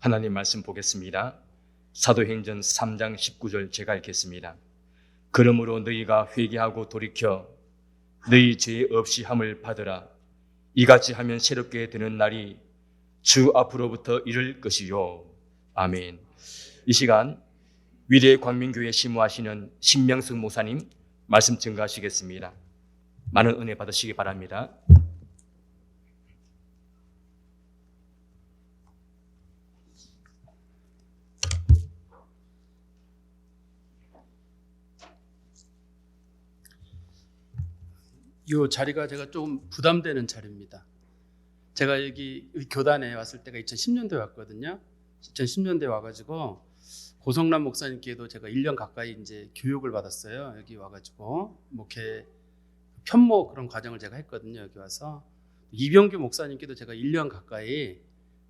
하나님 말씀 보겠습니다. 사도행전 3장 19절 제가 읽겠습니다. 그러므로 너희가 회개하고 돌이켜 너희 죄 없이 함을 받으라. 이같이 하면 새롭게 되는 날이 주 앞으로부터 이를 것이요. 아멘. 이 시간 위례 광민교회 심무하시는 신명승 목사님 말씀 증거하시겠습니다. 많은 은혜 받으시기 바랍니다. 이 자리가 제가 좀 부담되는 자리입니다. 제가 여기 교단에 왔을 때가 2010년도에 왔거든요. 2010년도에 와가지고 고성남 목사님께도 제가 1년 가까이 이제 교육을 받았어요. 여기 와가지고 목회 편모 그런 과정을 제가 했거든요. 여기 와서 이병규 목사님께도 제가 1년 가까이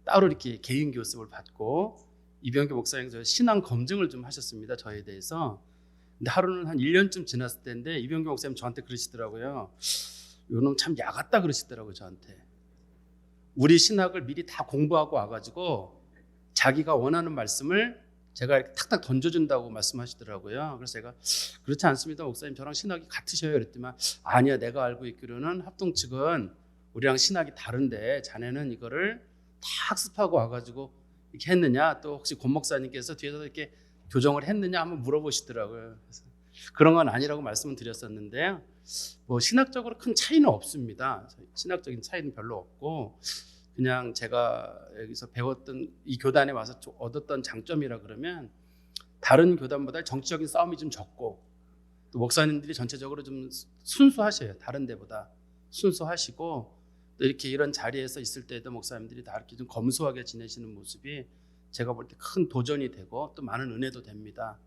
따로 이렇게 개인 교습을 받고 이병규 목사님께서 신앙 검증을 좀 하셨습니다. 저에 대해서. 근데 하루는 한 1년쯤 지났을 때인데 이병규 목사님 저한테 그러시더라고요. 요놈 참 야같다 그러시더라고요. 저한테. 우리 신학을 미리 다 공부하고 와가지고 자기가 원하는 말씀을 제가 이렇게 탁탁 던져준다고 말씀하시더라고요. 그래서 제가 그렇지 않습니다. 목사님 저랑 신학이 같으셔요. 그랬더니 아니야, 내가 알고 있기로는 합동 측은 우리랑 신학이 다른데 자네는 이거를 다 학습하고 와가지고 이렇게 했느냐, 또 혹시 권 목사님께서 뒤에서 이렇게 교정을 했느냐 한번 물어보시더라고요. 그래서 그런 건 아니라고 말씀을 드렸었는데요. 뭐 신학적으로 큰 차이는 없습니다. 신학적인 차이는 별로 없고 그냥 제가 여기서 배웠던 이 교단에 와서 얻었던 장점이라 그러면 다른 교단보다 정치적인 싸움이 좀 적고 또 목사님들이 전체적으로 좀 순수하셔요. 다른 데보다 순수하시고 또 이렇게 이런 자리에서 있을 때도 목사님들이 다 이렇게 좀 검소하게 지내시는 모습이 제가 볼 때 큰 도전이 되고 또 많은 은혜도 됩니다.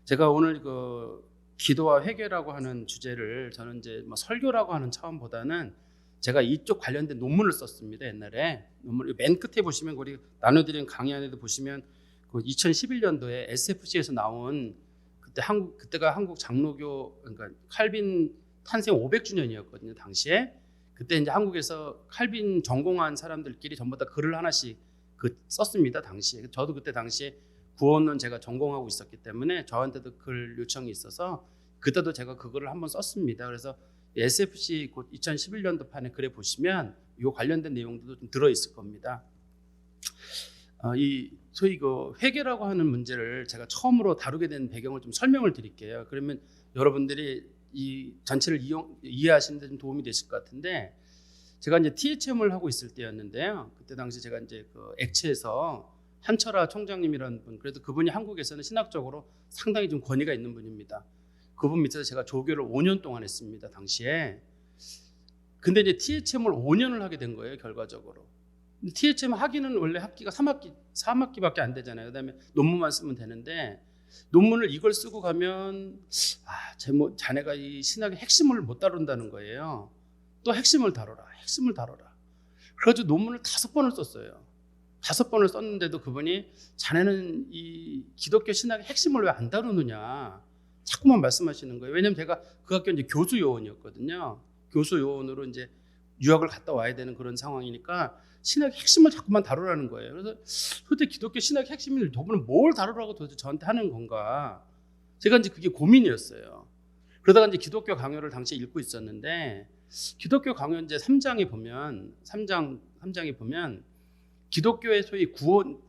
제가 오늘 그 기도와 회개라고 하는 주제를 저는 이제 뭐 설교라고 하는 차원보다는 제가 이쪽 관련된 논문을 썼습니다. 옛날에 논문 맨 끝에 보시면 우리 나눠드린 강의 안에도 보시면 그 2011년도에 SFC에서 나온 그때가 한국 장로교 그러니까 칼빈 탄생 500주년이었거든요. 당시에 그때 이제 한국에서 칼빈 전공한 사람들끼리 전부 다 글을 하나씩 썼습니다. 당시에 저도 그때 당시에 구원론 제가 전공하고 있었기 때문에 저한테도 글 요청이 있어서 그때도 제가 그거를 한번 썼습니다. 그래서 SFC 곧 2011년도 판에 글에 보시면 이 관련된 내용도 좀 들어 있을 겁니다. 이 소위 그 회개라고 하는 문제를 제가 처음으로 다루게 된 배경을 좀 설명을 드릴게요. 그러면 여러분들이 이 전체를 이해하시는 데 좀 도움이 되실 것 같은데, 제가 이제 THM을 하고 있을 때였는데요. 그때 당시 제가 이제 그 액체에서 한철아 총장님이라는 분, 그래도 그분이 한국에서는 신학적으로 상당히 좀 권위가 있는 분입니다. 그분 밑에서 제가 조교를 5년 동안 했습니다. 당시에. 근데 이제 THM을 5년을 하게 된 거예요. 결과적으로. THM 하기는 원래 학기가 3학기밖에 안 되잖아요. 그다음에 논문만 쓰면 되는데 논문을 이걸 쓰고 가면 자네가 이 신학의 핵심을 못 다룬다는 거예요. 또 핵심을 다뤄라. 그래가지고 논문을 5번을 썼어요. 5번을 썼는데도 그분이 자네는 이 기독교 신학의 핵심을 왜 안 다루느냐 자꾸만 말씀하시는 거예요. 왜냐하면 제가 그 학교 이제 교수 요원이었거든요. 교수 요원으로 이제 유학을 갔다 와야 되는 그런 상황이니까 신학의 핵심을 자꾸만 다루라는 거예요. 그래서 도대체 기독교 신학의 핵심을 저분은 뭘 다루라고 도대체 저한테 하는 건가? 제가 이제 그게 고민이었어요. 그러다가 이제 기독교 강요를 당시에 읽고 있었는데 기독교 강요 이제 3장에 보면 기독교의 소위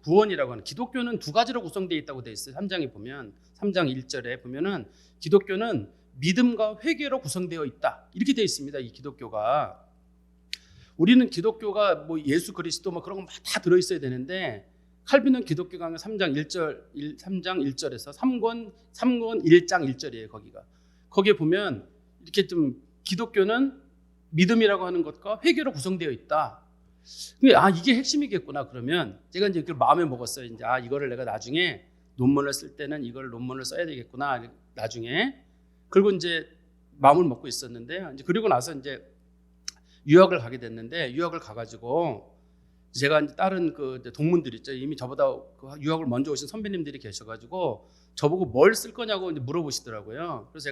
구원이라고 하는 기독교는 두 가지로 구성되어 있다고 되어 있어요. 3장에 보면 3장 1절에 보면은 기독교는 믿음과 회개로 구성되어 있다. 이렇게 되어 있습니다. 이 기독교가. 우리는 기독교가 뭐 예수 그리스도 뭐 그런 거 다 들어 있어야 되는데 칼빈은 기독교 강요 3장 1절에서 3권 1장 1절이에요. 거기에 보면 이렇게 좀 기독교는 믿음이라고 하는 것과 회개로 구성되어 있다. 이게 핵심이겠구나. 그러면 제가 이제 그걸 마음에 먹었어요. 이제 이거를 내가 나중에 논문을 쓸 때는 이걸 논문을 써야 되겠구나. 나중에. 그리고 이제 마음을 먹고 있었는데요. 이제 그리고 나서 이제 유학을 가게 됐는데 유학을 가가지고 제가 이제 다른 그 동문들 있죠. 이미 저보다 그 유학을 먼저 오신 선배님들이 계셔가지고 저보고 뭘 쓸 거냐고 이제 물어보시더라고요. 그래서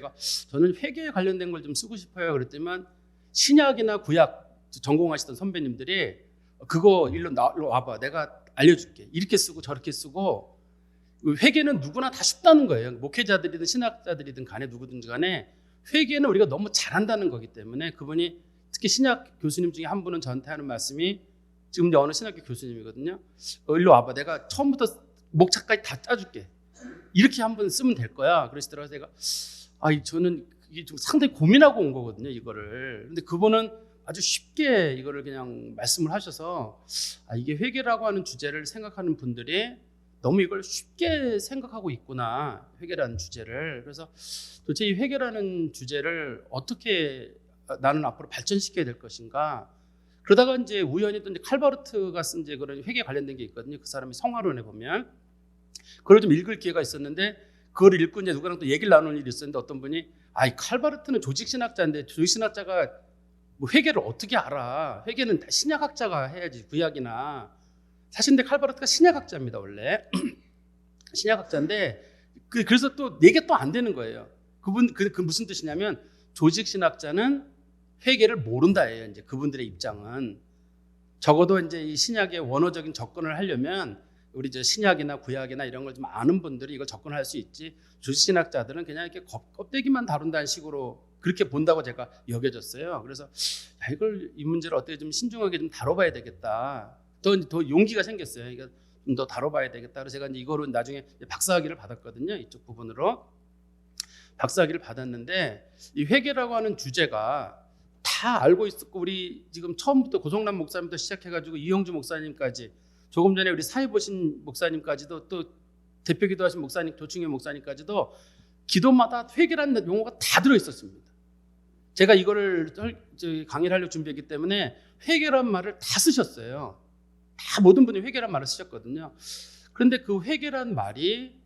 저는 회계에 관련된 걸 좀 쓰고 싶어요. 그랬더니 신약이나 구약 전공하시던 선배님들이 그거 일로 와봐. 내가 알려줄게. 이렇게 쓰고 저렇게 쓰고. 회개는 누구나 다 쉽다는 거예요. 목회자들이든 신학자들이든 간에 누구든지 간에 회개는 우리가 너무 잘한다는 거기 때문에 그분이 특히 신약 교수님 중에 한 분은 저한테 하는 말씀이 지금 어느 신학교 교수님이거든요. 일로 와봐. 내가 처음부터 목차까지 다 짜줄게. 이렇게 한번 쓰면 될 거야. 그러시더라고요. 내가 저는 이게 좀 상당히 고민하고 온 거거든요. 이거를. 근데 그분은 아주 쉽게 이거를 그냥 말씀을 하셔서 이게 회개라고 하는 주제를 생각하는 분들이 너무 이걸 쉽게 생각하고 있구나. 회개라는 주제를. 그래서 도대체 이 회개라는 주제를 어떻게 나는 앞으로 발전시켜야 될 것인가. 그러다가 이제 우연히 또 이제 칼바르트가 쓴 이제 그런 회개 관련된 게 있거든요. 그 사람이 성화론에 보면 그걸 좀 읽을 기회가 있었는데 그걸 읽고 이제 누구랑 또 얘기를 나누는 일이 있었는데 어떤 분이 이 칼바르트는 조직신학자인데 조직신학자가 뭐 회개를 어떻게 알아? 회개는 신약학자가 해야지 구약이나. 사실 근데 칼바르트가 신약학자입니다 원래. 신약학자인데 그래서 또 얘기가 또 안 되는 거예요. 그분 그 무슨 뜻이냐면 조직신학자는 회개를 모른다예요. 이제 그분들의 입장은 적어도 이제 이 신약의 원어적인 접근을 하려면 우리 저 신약이나 구약이나 이런 걸 좀 아는 분들이 이걸 접근할 수 있지. 조직신학자들은 그냥 이렇게 껍데기만 다룬다는 식으로 그렇게 본다고 제가 여겨졌어요. 그래서 이 문제를 어떻게 좀 신중하게 좀 다뤄봐야 되겠다. 더 용기가 생겼어요. 이거 좀 더 다뤄봐야 되겠다. 그래서 제가 이제 이거를 나중에 박사학위를 받았거든요. 이쪽 부분으로 박사학위를 받았는데 이 회개라고 하는 주제가 다 알고 있었고 우리 지금 처음부터 고성남 목사님부터 시작해가지고 이영주 목사님까지 조금 전에 우리 사회 보신 목사님까지도 또 대표 기도하신 목사님 조충현 목사님까지도 기도마다 회개라는 용어가 다 들어있었습니다. 제가 이거를 강의를 하려고 준비했기 때문에 회개란 말을 다 쓰셨어요. 다 모든 분이 회개란 말을 쓰셨거든요. 그런데 그 회개란 말이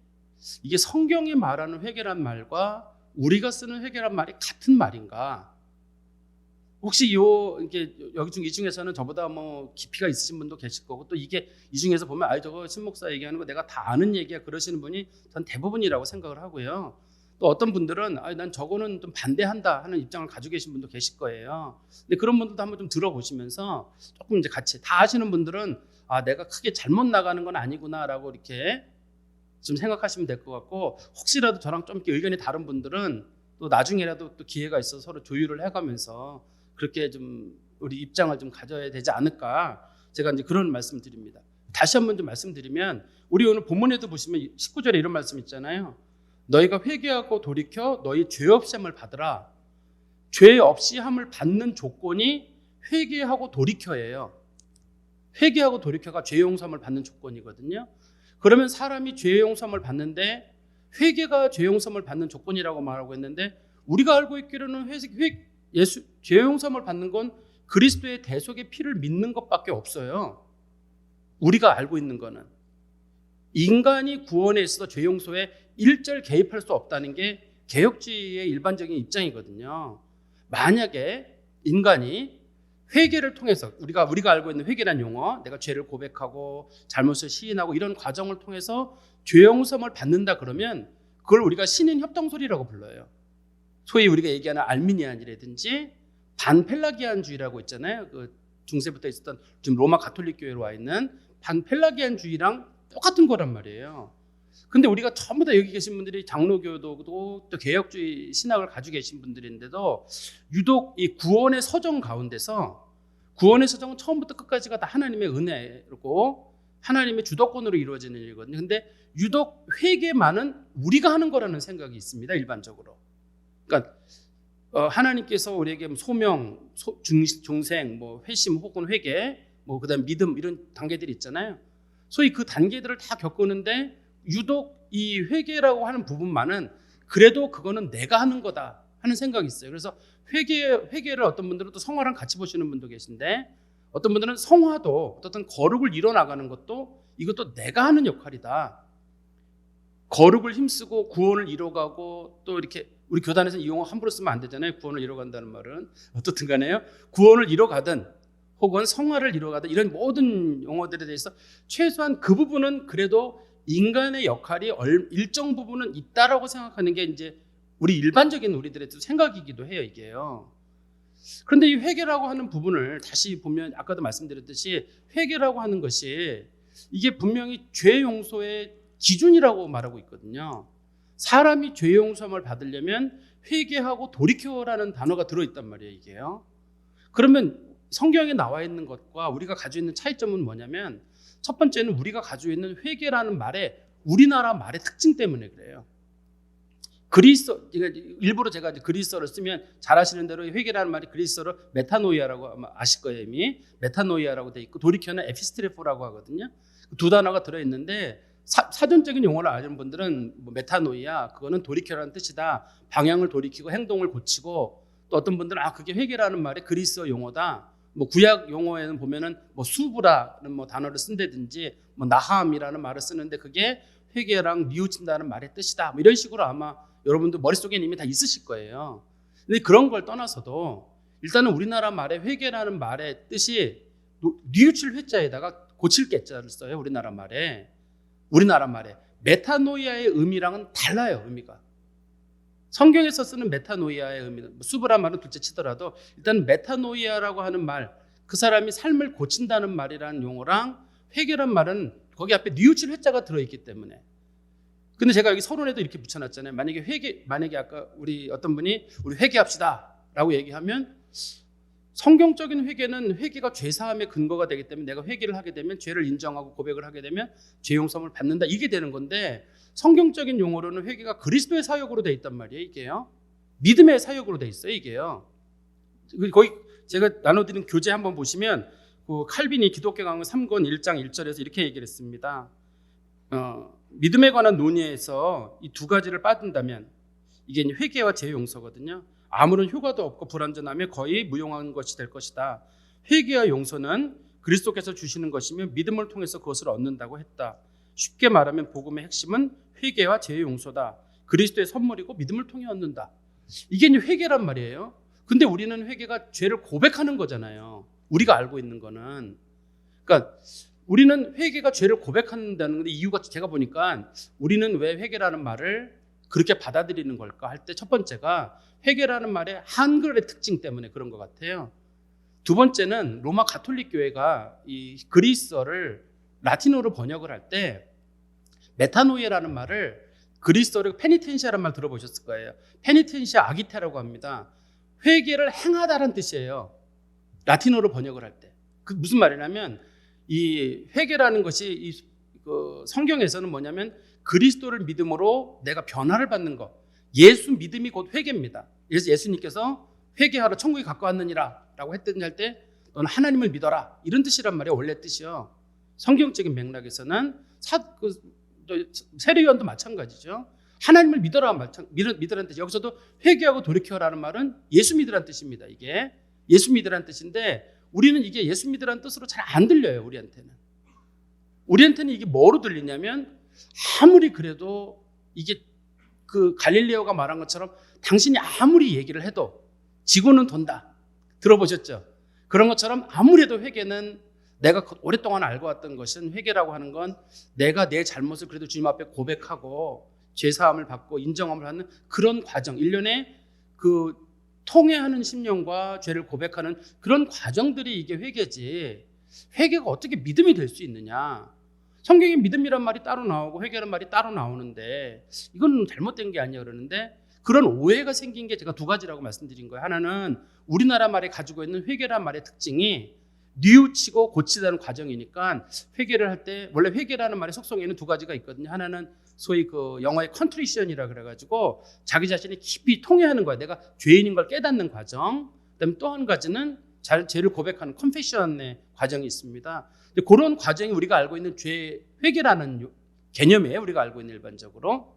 이게 성경이 말하는 회개란 말과 우리가 쓰는 회개란 말이 같은 말인가? 혹시 이게 이 중에서는 저보다 뭐 깊이가 있으신 분도 계실 거고 또 이게 이 중에서 보면 저거 신목사 얘기하는 거 내가 다 아는 얘기야 그러시는 분이 전 대부분이라고 생각을 하고요. 또 어떤 분들은 난 저거는 좀 반대한다 하는 입장을 가지고 계신 분도 계실 거예요. 근데 그런 분들도 한번 좀 들어보시면서 조금 이제 같이 다 아시는 분들은 내가 크게 잘못 나가는 건 아니구나라고 이렇게 좀 생각하시면 될 것 같고 혹시라도 저랑 좀 이렇게 의견이 다른 분들은 또 나중에라도 또 기회가 있어서 서로 조율을 해가면서 그렇게 좀 우리 입장을 좀 가져야 되지 않을까 제가 이제 그런 말씀 드립니다. 다시 한번 좀 말씀드리면 우리 오늘 본문에도 보시면 19절에 이런 말씀 있잖아요. 너희가 회개하고 돌이켜 너희 죄 없이 함을 받으라. 죄 없이 함을 받는 조건이 회개하고 돌이켜예요. 회개하고 돌이켜가 죄 용서함을 받는 조건이거든요. 그러면 사람이 죄 용서함을 받는데 회개가 죄 용서함을 받는 조건이라고 말하고 있는데 우리가 알고 있기로는 죄 용서함을 받는 건 그리스도의 대속의 피를 믿는 것밖에 없어요. 우리가 알고 있는 거는 인간이 구원에 있어서 죄 용서에 일절 개입할 수 없다는 게 개혁주의의 일반적인 입장이거든요. 만약에 인간이 회개를 통해서 우리가 알고 있는 회개란 용어, 내가 죄를 고백하고 잘못을 시인하고 이런 과정을 통해서 죄 용서를 받는다 그러면 그걸 우리가 신인 협동소리라고 불러요. 소위 우리가 얘기하는 알미니안이라든지 반펠라기안주의라고 있잖아요. 그 중세부터 있었던 지금 로마 가톨릭 교회로 와 있는 반펠라기안주의랑 똑같은 거란 말이에요. 근데 우리가 전부 다 여기 계신 분들이 장로교도 또 개혁주의 신학을 가지고 계신 분들인데도 유독 이 구원의 서정 가운데서 구원의 서정은 처음부터 끝까지가 다 하나님의 은혜고 하나님의 주도권으로 이루어지는 일이거든요. 근데 유독 회개만은 우리가 하는 거라는 생각이 있습니다. 일반적으로. 그러니까 하나님께서 우리에게 소명, 중생, 뭐 회심 혹은 회개, 뭐 그다음 믿음 이런 단계들이 있잖아요. 소위 그 단계들을 다 겪었는데 유독 이 회개라고 하는 부분만은 그래도 그거는 내가 하는 거다 하는 생각이 있어요. 그래서 회개를 어떤 분들은 또 성화랑 같이 보시는 분도 계신데 어떤 분들은 성화도 어떤 거룩을 이뤄나가는 것도 이것도 내가 하는 역할이다. 거룩을 힘쓰고 구원을 이뤄가고 또 이렇게 우리 교단에서는 이 용어 함부로 쓰면 안 되잖아요. 구원을 이뤄간다는 말은 어떻든 간에요. 구원을 이뤄가든 혹은 성화를 이뤄가든 이런 모든 용어들에 대해서 최소한 그 부분은 그래도 인간의 역할이 일정 부분은 있다라고 생각하는 게 이제 우리 일반적인 우리들의 생각이기도 해요, 이게요. 그런데 이 회개라고 하는 부분을 다시 보면 아까도 말씀드렸듯이 회개라고 하는 것이 이게 분명히 죄 용서의 기준이라고 말하고 있거든요. 사람이 죄 용서함을 받으려면 회개하고 돌이켜라는 단어가 들어있단 말이에요, 이게요. 그러면 성경에 나와 있는 것과 우리가 가지고 있는 차이점은 뭐냐면, 첫 번째는 우리가 가지고 있는 회개라는 말에 우리나라 말의 특징 때문에 그래요. 그리스어, 일부러 제가 그리스어를 쓰면 잘 아시는 대로 회개라는 말이 그리스어로 메타노이아라고 아마 아실 거예요, 이미. 메타노이아라고 돼 있고 도리켜는 에피스트레포라고 하거든요. 두 단어가 들어있는데 사전적인 용어를 아는 분들은 뭐 메타노이아, 그거는 돌이켜라는 뜻이다. 방향을 돌이키고 행동을 고치고, 또 어떤 분들은 그게 회개라는 말의 그리스어 용어다. 뭐 구약 용어에는 보면은 뭐 수브라는 뭐 단어를 쓴다든지 뭐 나함이라는 말을 쓰는데 그게 회개랑 뉘우친다는 말의 뜻이다. 뭐 이런 식으로 아마 여러분들 머릿속에는 이미 다 있으실 거예요. 근데 그런 걸 떠나서도 일단은 우리나라 말의 회개라는 말의 뜻이 뉘우칠 회자에다가 고칠 개자를 써요. 우리나라 말에 메타노이아의 의미랑은 달라요. 의미가 성경에서 쓰는 메타노이아의 의미는 수브란 말은 둘째 치더라도 일단 메타노이아라고 하는 말, 그 사람이 삶을 고친다는 말이라는 용어랑 회개란 말은 거기 앞에 뉘우칠 회자가 들어있기 때문에. 근데 제가 여기 서론에도 이렇게 붙여놨잖아요. 만약에 아까 우리 어떤 분이 우리 회개합시다라고 얘기하면, 성경적인 회개는 회개가 죄사함의 근거가 되기 때문에 내가 회개를 하게 되면, 죄를 인정하고 고백을 하게 되면 죄 용서를 받는다, 이게 되는 건데, 성경적인 용어로는 회개가 그리스도의 사역으로 돼 있단 말이에요. 이게요, 믿음의 사역으로 돼 있어요. 이게요, 거기 제가 나눠드린 교재 한번 보시면 그 칼빈이 기독교 강론 3권 1장 1절에서 이렇게 얘기를 했습니다. 믿음에 관한 논의에서 이 두 가지를 빠진다면 이게 회개와 죄 용서거든요. 아무런 효과도 없고 불완전하며 거의 무용한 것이 될 것이다. 회개와 용서는 그리스도께서 주시는 것이며 믿음을 통해서 그것을 얻는다고 했다. 쉽게 말하면 복음의 핵심은 회개와 죄 용서다. 그리스도의 선물이고 믿음을 통해 얻는다. 이게 이제 회개란 말이에요. 근데 우리는 회개가 죄를 고백하는 거잖아요. 우리가 알고 있는 거는. 그러니까 우리는 회개가 죄를 고백한다는 건데, 이유가 제가 보니까 우리는 왜 회개라는 말을 그렇게 받아들이는 걸까 할 때, 첫 번째가 회개라는 말의 한글의 특징 때문에 그런 것 같아요. 두 번째는 로마 가톨릭 교회가 이 그리스어를 라틴어로 번역을 할 때 메타노이아라는 말을 그리스어로 페니텐시아라는 말 들어보셨을 거예요. 페니텐시아 아기테라고 합니다. 회개를 행하다라는 뜻이에요. 라틴어로 번역을 할 때. 그 무슨 말이냐면, 이 회개라는 것이 그 성경에서는 뭐냐면 그리스도를 믿음으로 내가 변화를 받는 것, 예수 믿음이 곧 회개입니다. 그래서 예수님께서 회개하러 천국에 가까웠느니라 라고 했더니 할 때 너는 하나님을 믿어라, 이런 뜻이란 말이에요. 원래 뜻이요. 성경적인 맥락에서는 세례요한도 마찬가지죠. 하나님을 믿으라는 뜻이, 여기서도 회개하고 돌이켜라는 말은 예수 믿으라는 뜻입니다. 이게 예수 믿으라는 뜻인데, 우리는 이게 예수 믿으라는 뜻으로 잘 안 들려요. 우리한테는 이게 뭐로 들리냐면, 아무리 그래도 이게 그 갈릴레오가 말한 것처럼 당신이 아무리 얘기를 해도 지구는 돈다, 들어보셨죠? 그런 것처럼 아무래도 회개는, 내가 오랫동안 알고 왔던 것은, 회개라고 하는 건 내가 내 잘못을 그래도 주님 앞에 고백하고 죄사함을 받고 인정함을 하는 그런 과정, 일련의 그 통회하는 심령과 죄를 고백하는 그런 과정들이 이게 회개지, 회개가 어떻게 믿음이 될 수 있느냐. 성경에 믿음이란 말이 따로 나오고 회개란 말이 따로 나오는데 이건 잘못된 게 아니야 그러는데, 그런 오해가 생긴 게 제가 두 가지라고 말씀드린 거예요. 하나는 우리나라 말에 가지고 있는 회개란 말의 특징이 뉘우치고 고치다는 과정이니까, 회개를 할 때 원래 회개라는 말의 속성에는 두 가지가 있거든요. 하나는 소위 그 영어의 컨트리션이라 그래가지고 자기 자신이 깊이 통회하는 거야. 내가 죄인인 걸 깨닫는 과정. 그다음에 또 한 가지는 죄를 고백하는 컨페션의 과정이 있습니다. 근데 그런 과정이 우리가 알고 있는 회개라는 개념이에요. 우리가 알고 있는 일반적으로.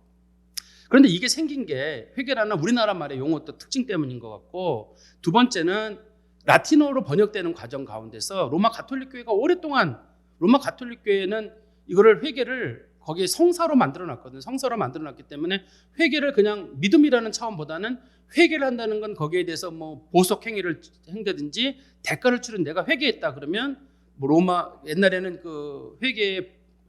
그런데 이게 생긴 게 회개라는 우리나라 말의 용어 또 특징 때문인 것 같고, 두 번째는 라틴어로 번역되는 과정 가운데서 로마 가톨릭 교회가 오랫동안, 로마 가톨릭 교회는 이거를 회개를 거기에 성사로 만들어놨거든요. 성사로 만들어놨기 때문에 회개를 그냥 믿음이라는 차원보다는, 회개를 한다는 건 거기에 대해서 뭐 보석 행위를 행다든지 대가를 치른, 내가 회개했다 그러면 뭐 로마 옛날에는 그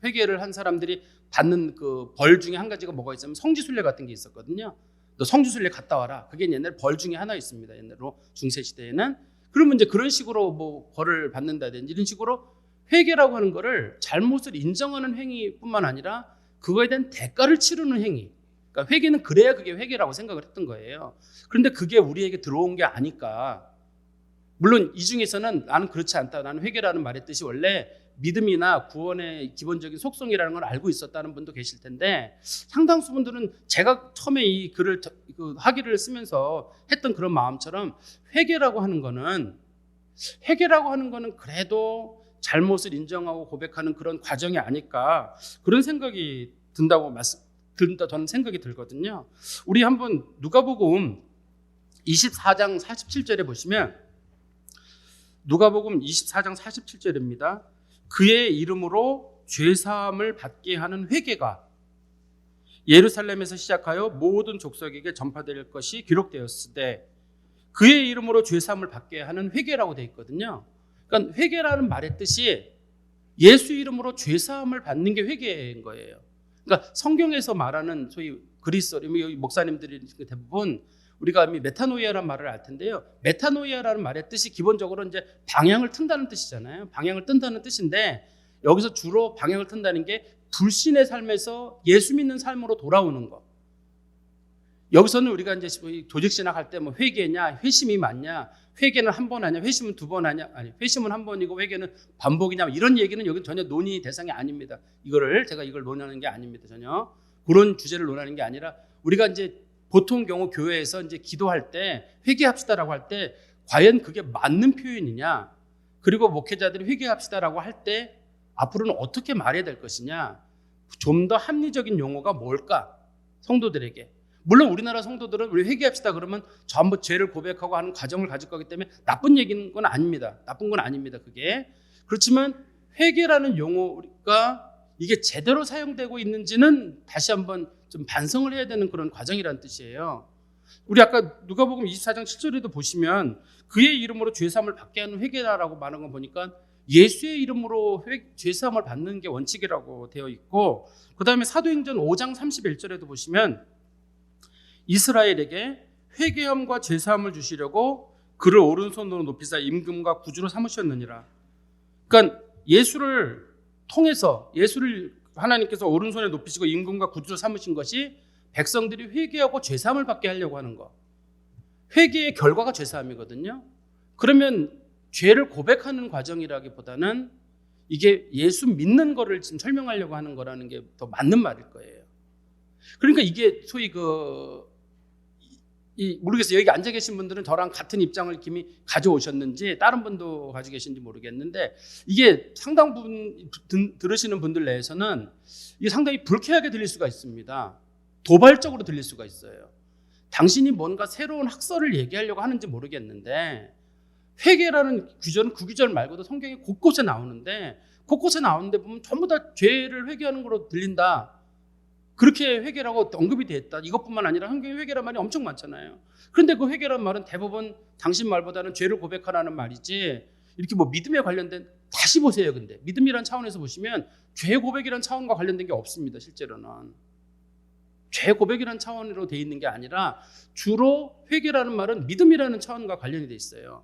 회개를 한 사람들이 받는 그 벌 중에 한 가지가 뭐가 있으면 성지순례 같은 게 있었거든요. 너 성지순례 갔다 와라. 그게 옛날 벌 중에 하나 있습니다. 옛날로 중세 시대에는. 그러면 이제 그런 식으로 뭐 벌을 받는다든지 이런 식으로 회개라고 하는 거를 잘못을 인정하는 행위뿐만 아니라 그거에 대한 대가를 치르는 행위. 그러니까 회개는 그래야 그게 회개라고 생각을 했던 거예요. 그런데 그게 우리에게 들어온 게 아니까, 물론 이 중에서는 나는 그렇지 않다, 나는 회개라는 말의 뜻이 원래 믿음이나 구원의 기본적인 속성이라는 걸 알고 있었다는 분도 계실 텐데, 상당수 분들은 제가 처음에 이 글을 학위를 쓰면서 했던 그런 마음처럼 회개라고 하는 거는 그래도 잘못을 인정하고 고백하는 그런 과정이 아닐까, 그런 생각이 저는 생각이 들거든요. 우리 한번 누가복음 24장 47절에 보시면, 누가복음 24장 47절입니다. 그의 이름으로 죄사함을 받게 하는 회개가 예루살렘에서 시작하여 모든 족속에게 전파될 것이 기록되었으되, 그의 이름으로 죄사함을 받게 하는 회개라고 되어 있거든요. 그러니까 회개라는 말의 뜻이 예수 이름으로 죄사함을 받는 게 회개인 거예요. 그러니까 성경에서 말하는 소위 그리스어, 목사님들이 대부분 우리가 메타노이아라는 말을 알 텐데요. 메타노이아라는 말의 뜻이 기본적으로 이제 방향을 튼다는 뜻이잖아요. 방향을 뜬다는 뜻인데, 여기서 주로 방향을 튼다는 게 불신의 삶에서 예수 믿는 삶으로 돌아오는 거. 여기서는 우리가 이제 조직 신학할 때 뭐 회개냐, 회심이 맞냐, 회개는 한 번 하냐, 회심은 두 번 하냐, 아니 회심은 한 번이고 회개는 반복이냐, 이런 얘기는 여기 전혀 논의 대상이 아닙니다. 제가 이걸 논하는 게 아닙니다. 전혀 그런 주제를 논하는 게 아니라, 우리가 이제 보통 경우 교회에서 이제 기도할 때 회개합시다라고 할 때 과연 그게 맞는 표현이냐, 그리고 목회자들이 회개합시다라고 할 때 앞으로는 어떻게 말해야 될 것이냐, 좀 더 합리적인 용어가 뭘까, 성도들에게. 물론 우리나라 성도들은 우리 회개합시다 그러면 전부 죄를 고백하고 하는 과정을 가질 거기 때문에 나쁜 얘기는 건 아닙니다. 나쁜 건 아닙니다. 그게. 그렇지만 회개라는 용어가 이게 제대로 사용되고 있는지는 다시 한번 좀 반성을 해야 되는 그런 과정이라는 뜻이에요. 우리 아까 누가복음 24장 7절에도 보시면 그의 이름으로 죄사함을 받게 하는 회개라고 말한 거 보니까 예수의 이름으로 죄사함을 받는 게 원칙이라고 되어 있고, 그 다음에 사도행전 5장 31절에도 보시면 이스라엘에게 회개함과 죄사함을 주시려고 그를 오른손으로 높이사 임금과 구주로 삼으셨느니라. 그러니까 예수를 통해서, 예수를 하나님께서 오른손에 높이시고 임금과 구주로 삼으신 것이 백성들이 회개하고 죄사함을 받게 하려고 하는 거. 회개의 결과가 죄사함이거든요. 그러면 죄를 고백하는 과정이라기보다는 이게 예수 믿는 거를 지금 설명하려고 하는 거라는 게 더 맞는 말일 거예요. 그러니까 이게 소위 모르겠어요. 여기 앉아 계신 분들은 저랑 같은 입장을 김이 가져오셨는지 다른 분도 가지고 계신지 모르겠는데, 이게 상당 부분 들으시는 분들 내에서는 이게 상당히 불쾌하게 들릴 수가 있습니다. 도발적으로 들릴 수가 있어요. 당신이 뭔가 새로운 학설을 얘기하려고 하는지 모르겠는데, 회개라는 규절은 그 규절 말고도 성경에 곳곳에 나오는데 보면 전부 다 죄를 회개하는 걸로 들린다. 그렇게 회개라고 언급이 됐다. 이것뿐만 아니라 성경에 회개란 말이 엄청 많잖아요. 그런데 그 회개란 말은 대부분 당신 말보다는 죄를 고백하라는 말이지, 이렇게 뭐 믿음에 관련된, 다시 보세요. 근데 믿음이란 차원에서 보시면 죄 고백이란 차원과 관련된 게 없습니다. 실제로는 죄 고백이란 차원으로 돼 있는 게 아니라 주로 회개라는 말은 믿음이라는 차원과 관련이 돼 있어요.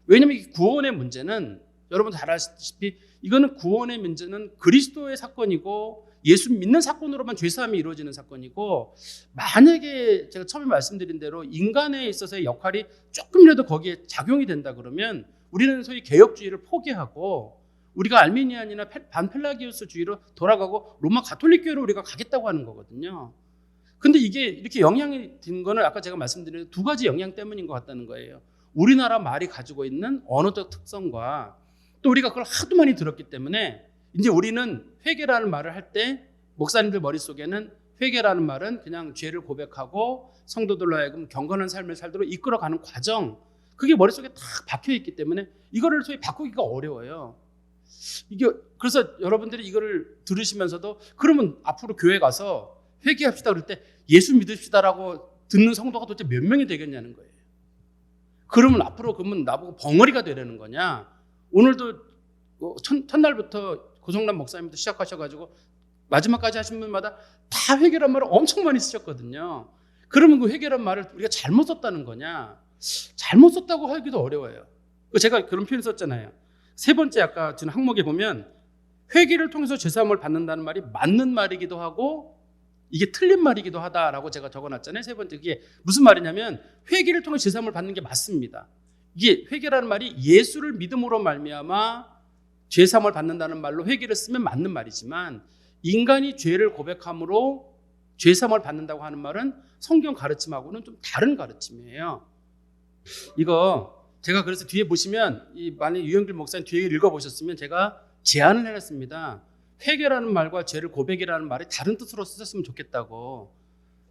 왜냐하면 이 구원의 문제는 여러분 잘 아시다시피 이거는 구원의 문제는 그리스도의 사건이고 예수 믿는 사건으로만 죄사함이 이루어지는 사건이고, 만약에 제가 처음에 말씀드린 대로 인간에 있어서의 역할이 조금이라도 거기에 작용이 된다 그러면 우리는 소위 개혁주의를 포기하고 우리가 알미니안이나 반펠라기우스주의로 돌아가고 로마 가톨릭 교회로 우리가 가겠다고 하는 거거든요. 근데 이게 이렇게 영향이 든 거는 아까 제가 말씀드린 두 가지 영향 때문인 것 같다는 거예요. 우리나라 말이 가지고 있는 언어적 특성과 또 우리가 그걸 하도 많이 들었기 때문에 이제 우리는 회개라는 말을 할 때 목사님들 머릿속에는 회개라는 말은 그냥 죄를 고백하고 성도들로 하여금 경건한 삶을 살도록 이끌어가는 과정, 그게 머릿속에 딱 박혀있기 때문에 이거를 소위 바꾸기가 어려워요. 그래서 여러분들이 이거를 들으시면서도 그러면 앞으로 교회 가서 회개합시다 그럴 때 예수 믿읍시다라고 듣는 성도가 도대체 몇 명이 되겠냐는 거예요. 그러면 나보고 벙어리가 되라는 거냐? 오늘도 첫날부터 고성남 목사님부터 시작하셔가지고 마지막까지 하신 분마다 다 회개란 말을 엄청 많이 쓰셨거든요. 그러면 그 회개란 말을 우리가 잘못 썼다는 거냐? 잘못 썼다고 하기도 어려워요. 제가 그런 표현 썼잖아요. 세 번째 아까 준 항목에 보면 회개를 통해서 죄사함을 받는다는 말이 맞는 말이기도 하고 이게 틀린 말이기도 하다라고 제가 적어놨잖아요. 세 번째 그게 무슨 말이냐면 회개를 통해 죄사함을 받는 게 맞습니다. 이게 회개라는 말이 예수를 믿음으로 말미암아 죄사함을 받는다는 말로 회개를 쓰면 맞는 말이지만 인간이 죄를 고백함으로 죄사함을 받는다고 하는 말은 성경 가르침하고는 좀 다른 가르침이에요. 이거 제가 그래서 뒤에 보시면 만약 유영길 목사님 뒤에 읽어보셨으면 제가 제안을 해놨습니다. 회개라는 말과 죄를 고백이라는 말이 다른 뜻으로 쓰셨으면 좋겠다고.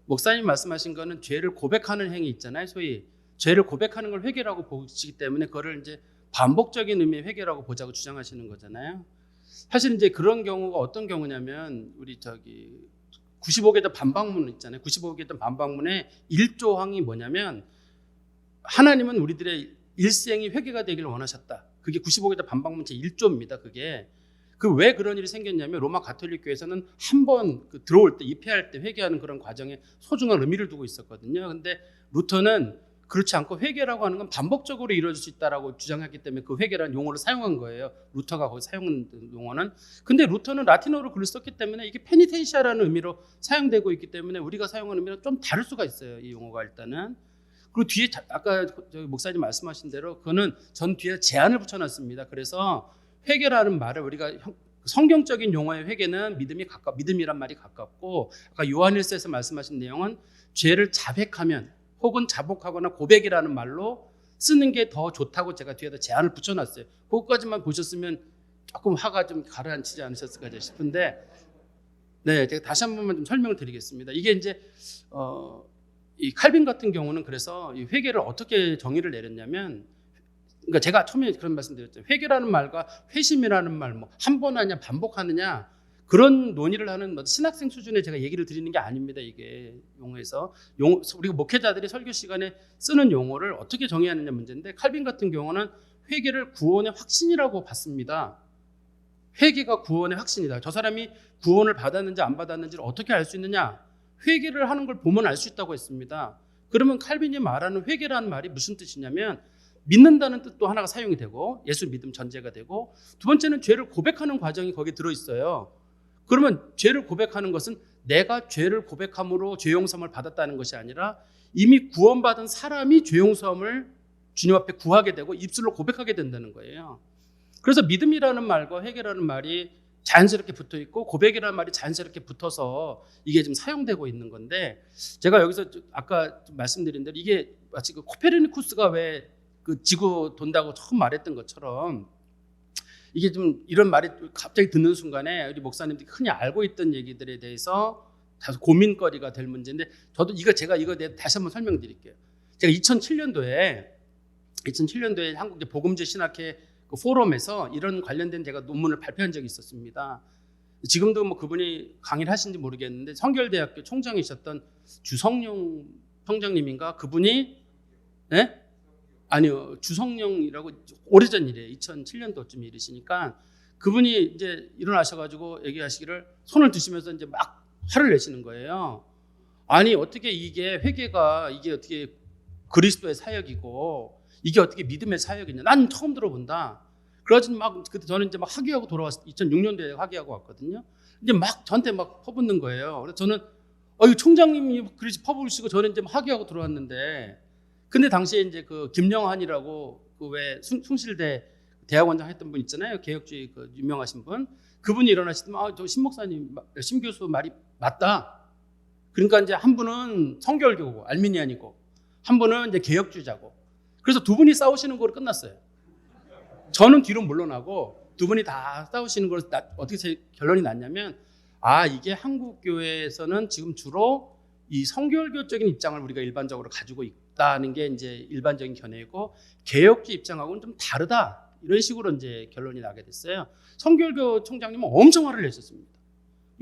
목사님 말씀하신 거는 죄를 고백하는 행위 있잖아요. 소위 죄를 고백하는 걸 회개라고 보시기 때문에 그거를 이제 반복적인 의미의 회개라고 보자고 주장하시는 거잖아요. 사실 이제 그런 경우가 어떤 경우냐면 우리 95계단 반박문 있잖아요. 95계단 반박문의 1조항이 뭐냐면 하나님은 우리들의 일생이 회개가 되기를 원하셨다. 그게 95계단 반박문 제 1조입니다. 그게 왜 그런 일이 생겼냐면 로마 가톨릭 교회에서는 한 번 들어올 때 입회할 때 회개하는 그런 과정에 소중한 의미를 두고 있었거든요. 근데 루터는 그렇지 않고 회개라고 하는 건 반복적으로 이루어질 수 있다라고 주장했기 때문에 그 회개라는 용어를 사용한 거예요. 루터가 거기 사용한 용어는. 근데 루터는 라틴어로 글을 썼기 때문에 이게 페니텐시아라는 의미로 사용되고 있기 때문에 우리가 사용하는 의미랑 좀 다를 수가 있어요. 이 용어가 일단은. 그리고 뒤에 아까 목사님 말씀하신 대로 그거는 전 뒤에 제한을 붙여놨습니다. 그래서 회개라는 말을 우리가 성경적인 용어의 회개는 믿음이란 말이 가깝고 아까 요한일서에서 말씀하신 내용은 죄를 자백하면 혹은 자복하거나 고백이라는 말로 쓰는 게 더 좋다고 제가 뒤에다 제한을 붙여놨어요. 그것까지만 보셨으면 조금 화가 좀 가라앉히지 않으셨을까 싶은데, 네, 제가 다시 한 번만 좀 설명을 드리겠습니다. 이게 이제 이 칼빈 같은 경우는 그래서 이 회개를 어떻게 정의를 내렸냐면, 그러니까 제가 처음에 그런 말씀드렸죠. 회개라는 말과 회심이라는 말, 뭐 한 번 하냐 반복하느냐 그런 논의를 하는 신학생 수준의 제가 얘기를 드리는 게 아닙니다. 이게 용어에서 우리가 목회자들이 설교 시간에 쓰는 용어를 어떻게 정의하느냐 문제인데 칼빈 같은 경우는 회개를 구원의 확신이라고 봤습니다. 회개가 구원의 확신이다. 저 사람이 구원을 받았는지 안 받았는지를 어떻게 알 수 있느냐? 회개를 하는 걸 보면 알 수 있다고 했습니다. 그러면 칼빈이 말하는 회개라는 말이 무슨 뜻이냐면 믿는다는 뜻도 하나가 사용이 되고 예수 믿음 전제가 되고 두 번째는 죄를 고백하는 과정이 거기에 들어있어요. 그러면 죄를 고백하는 것은 내가 죄를 고백함으로 죄 용서함을 받았다는 것이 아니라 이미 구원받은 사람이 죄 용서함을 주님 앞에 구하게 되고 입술로 고백하게 된다는 거예요. 그래서 믿음이라는 말과 회개라는 말이 자연스럽게 붙어 있고 고백이라는 말이 자연스럽게 붙어서 이게 지금 사용되고 있는 건데 제가 여기서 아까 말씀드린 대로 이게 마치 코페르니쿠스가 왜 지구 돈다고 처음 말했던 것처럼 이게 좀 이런 말이 갑자기 듣는 순간에 우리 목사님들이 흔히 알고 있던 얘기들에 대해서 다소 고민거리가 될 문제인데 저도 제가 이거 다시 한번 설명드릴게요. 제가 2007년도에 한국의 복음제 신학회 그 포럼에서 이런 관련된 제가 논문을 발표한 적이 있었습니다. 지금도 뭐 그분이 강의를 하신지 모르겠는데 성결대학교 총장이셨던 주성용 총장님인가 그분이 네? 아니요 주성용이라고 오래전 일이에요. 2007년도쯤 일이시니까 그분이 이제 일어나셔가지고 얘기하시기를 손을 드시면서 이제 막 화를 내시는 거예요. 아니 어떻게 이게 회개가 이게 어떻게 그리스도의 사역이고 이게 어떻게 믿음의 사역이냐? 난 처음 들어본다. 그러지 그때 저는 이제 막 학위하고 돌아왔을 2006년도에 학위하고 왔거든요. 이제 막 저한테 막 퍼붓는 거예요. 그래서 저는 이 총장님이 그렇게 퍼부으시고 저는 이제 막 학위하고 들어왔는데 근데 당시에 이제 그 김영환이라고 그 왜 숭실대 대학원장 했던 분 있잖아요. 개혁주의 그 유명하신 분. 그분이 일어나시더니 저 신 목사님, 신 교수 말이 맞다. 그러니까 이제 한 분은 성결교고 알미니안이고 한 분은 이제 개혁주의자고. 그래서 두 분이 싸우시는 거로 끝났어요. 저는 뒤로 물러나고 두 분이 다 싸우시는 걸 어떻게 결론이 났냐면 이게 한국 교회에서는 지금 주로 이 성결교적인 입장을 우리가 일반적으로 가지고 있다는 게 이제 일반적인 견해이고 개혁주의 입장하고는 좀 다르다. 이런 식으로 이제 결론이 나게 됐어요. 성결교 총장님은 엄청 화를 내셨습니다.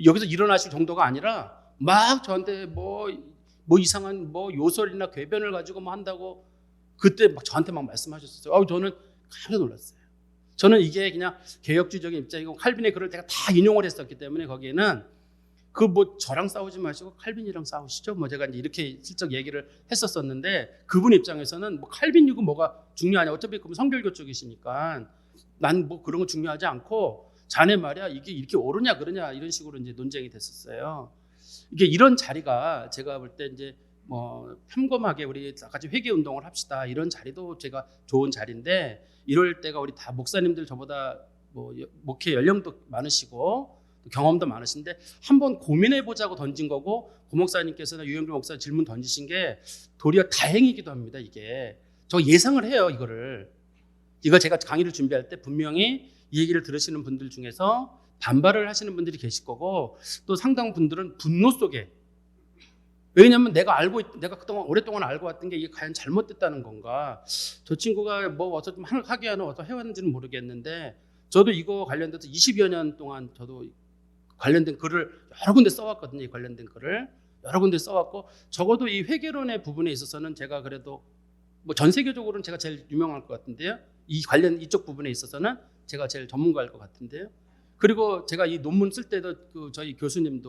여기서 일어나실 정도가 아니라 막 저한테 뭐 이상한 뭐 요설이나 궤변을 가지고 뭐 한다고 그때 막 저한테 막 말씀하셨어요. 저는 깜짝 놀랐어요. 저는 이게 그냥 개혁주의적인 입장이고 칼빈의 글을 제가 다 인용을 했었기 때문에 거기에는 저랑 싸우지 마시고 칼빈이랑 싸우시죠. 제가 이제 이렇게 슬쩍 얘기를 했었었는데 그분 입장에서는 칼빈이고 뭐가 중요하냐. 어차피 그분 성결교 쪽이시니까 난 뭐 그런 거 중요하지 않고 자네 말이야 이게 이렇게 옳으냐 그러냐 이런 식으로 이제 논쟁이 됐었어요. 이게 이런 자리가 제가 볼 때 이제 뭐 평범하게 우리 같이 회개 운동을 합시다 이런 자리도 제가 좋은 자리인데 이럴 때가 우리 다 목사님들 저보다 뭐 목회 연령도 많으시고 경험도 많으신데 한번 고민해 보자고 던진 거고 고 목사님께서는 유영길 목사 질문 던지신 게 도리어 다행이기도 합니다. 이게 저 예상을 해요. 이거 제가 강의를 준비할 때 분명히 이 얘기를 들으시는 분들 중에서 반발을 하시는 분들이 계실 거고 또 상당 분들은 분노 속에 왜냐하면 내가 그동안 오랫동안 알고 왔던 게 이게 과연 잘못됐다는 건가 저 친구가 뭐 와서 좀 하게 하는 와서 해왔는지는 모르겠는데 저도 이거 관련돼서 20여 년 동안 저도 관련된 글을 여러 군데 써왔거든요. 이 관련된 글을 여러 군데 써왔고 적어도 이 회계론의 부분에 있어서는 제가 그래도 뭐 전 세계적으로는 제가 제일 유명할 것 같은데요. 이쪽 부분에 있어서는 제가 제일 전문가일 것 같은데요. 그리고 제가 이 논문 쓸 때도 저희 교수님이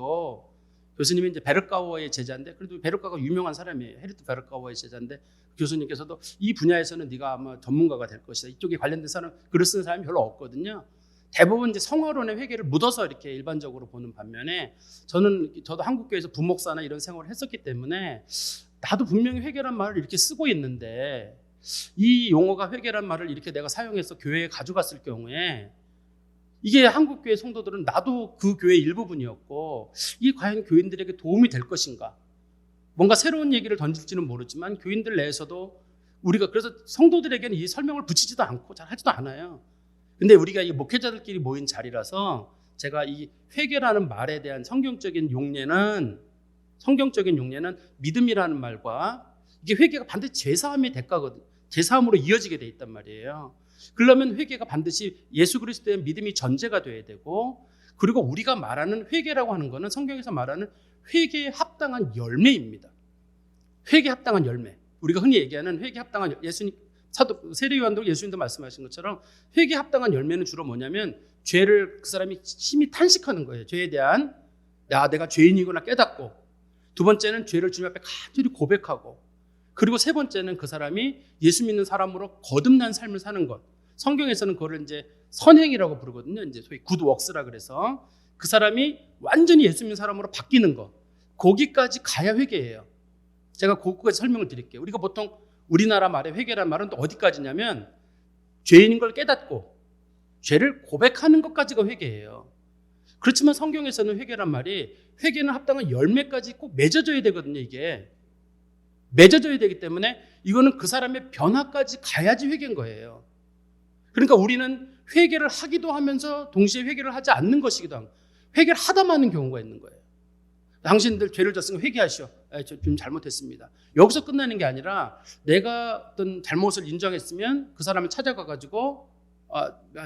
이제 베르카워의 제자인데 그래도 베르카워가 유명한 사람이에요. 헤르트 베르카워의 제자인데 교수님께서도 이 분야에서는 네가 아마 전문가가 될 것이다. 이쪽에 관련된 사람 글을 쓰는 사람이 별로 없거든요. 대부분 이제 성화론의 회계를 묻어서 이렇게 일반적으로 보는 반면에 저도 한국교회에서 부목사나 이런 생활을 했었기 때문에 나도 분명히 회계란 말을 이렇게 쓰고 있는데 이 용어가 회계란 말을 이렇게 내가 사용해서 교회에 가져갔을 경우에 이게 한국교회 성도들은 나도 그 교회의 일부분이었고 이게 과연 교인들에게 도움이 될 것인가 뭔가 새로운 얘기를 던질지는 모르지만 교인들 내에서도 우리가 그래서 성도들에게는 이 설명을 붙이지도 않고 잘 하지도 않아요. 근데 우리가 이 목회자들끼리 모인 자리라서 제가 이 회개라는 말에 대한 성경적인 용례는 믿음이라는 말과 이게 회개가 반드시 죄사함의 대가거든요. 죄사함으로 이어지게 돼 있단 말이에요. 그러면 회개가 반드시 예수 그리스도의 믿음이 전제가 돼야 되고 그리고 우리가 말하는 회개라고 하는 거는 성경에서 말하는 회개에 합당한 열매입니다. 회개에 합당한 열매. 우리가 흔히 얘기하는 회개에 합당한 예수님 세례 요한도 예수님도 말씀하신 것처럼 회개에 합당한 열매는 주로 뭐냐면 죄를 그 사람이 심히 탄식하는 거예요. 죄에 대한 내가 죄인이구나 깨닫고 두 번째는 죄를 주님 앞에 간절히 고백하고 그리고 세 번째는 그 사람이 예수 믿는 사람으로 거듭난 삶을 사는 것. 성경에서는 그거를 이제 선행이라고 부르거든요. 이제 소위 굿웍스라 그래서 그 사람이 완전히 예수 믿는 사람으로 바뀌는 것. 거기까지 가야 회개예요. 제가 그것까지 설명을 드릴게요. 우리가 보통 우리나라 말의 회개란 말은 또 어디까지냐면 죄인인 걸 깨닫고 죄를 고백하는 것까지가 회개예요. 그렇지만 성경에서는 회개란 말이 회개는 합당한 열매까지 꼭 맺어져야 되거든요. 이게 맺어져야 되기 때문에 이거는 그 사람의 변화까지 가야지 회개인 거예요. 그러니까 우리는 회개를 하기도 하면서 동시에 회개를 하지 않는 것이기도 하고 회개를 하다 마는 경우가 있는 거예요. 당신들 죄를 졌으면 회개하시오. 저 좀 잘못했습니다. 여기서 끝나는 게 아니라 내가 어떤 잘못을 인정했으면 그 사람을 찾아가가지고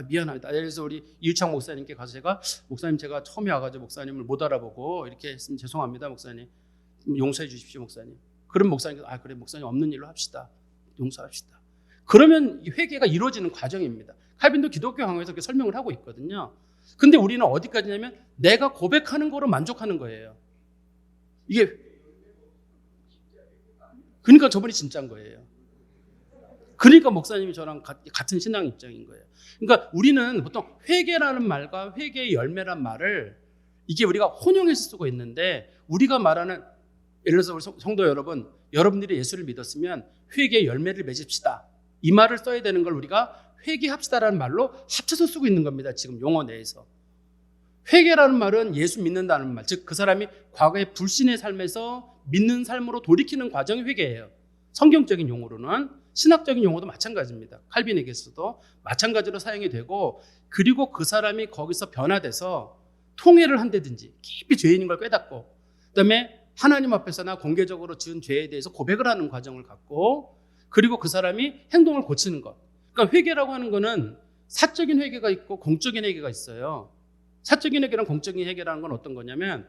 미안합니다. 예를 들어서 우리 이유창 목사님께 가서 목사님 제가 처음에 와가지고 목사님을 못 알아보고 이렇게 했으면 죄송합니다. 목사님 용서해 주십시오. 목사님. 그럼 목사님께서 그래 목사님 없는 일로 합시다. 용서합시다. 그러면 이 회개가 이루어지는 과정입니다. 칼빈도 기독교 강화에서 그렇게 설명을 하고 있거든요. 근데 우리는 어디까지냐면 내가 고백하는 거로 만족하는 거예요. 이게 그러니까 저분이 진짜인 거예요. 그러니까 목사님이 저랑 같은 신앙 입장인 거예요. 그러니까 우리는 보통 회개라는 말과 회개의 열매란 말을 이게 우리가 혼용해서 쓰고 있는데 우리가 말하는 예를 들어서 우리 성도 여러분, 여러분들이 예수를 믿었으면 회개의 열매를 맺읍시다. 이 말을 써야 되는 걸 우리가 회개합시다라는 말로 합쳐서 쓰고 있는 겁니다. 지금 용어 내에서. 회개라는 말은 예수 믿는다는 말, 즉 그 사람이 과거의 불신의 삶에서 믿는 삶으로 돌이키는 과정이 회개예요. 성경적인 용어로는 신학적인 용어도 마찬가지입니다. 칼빈에게서도 마찬가지로 사용이 되고 그리고 그 사람이 거기서 변화돼서 통회를 한다든지 깊이 죄인인 걸 깨닫고 그다음에 하나님 앞에서나 공개적으로 지은 죄에 대해서 고백을 하는 과정을 갖고 그리고 그 사람이 행동을 고치는 것. 그러니까 회개라고 하는 거는 사적인 회개가 있고 공적인 회개가 있어요. 사적인 회개랑 공적인 회개라는 건 어떤 거냐면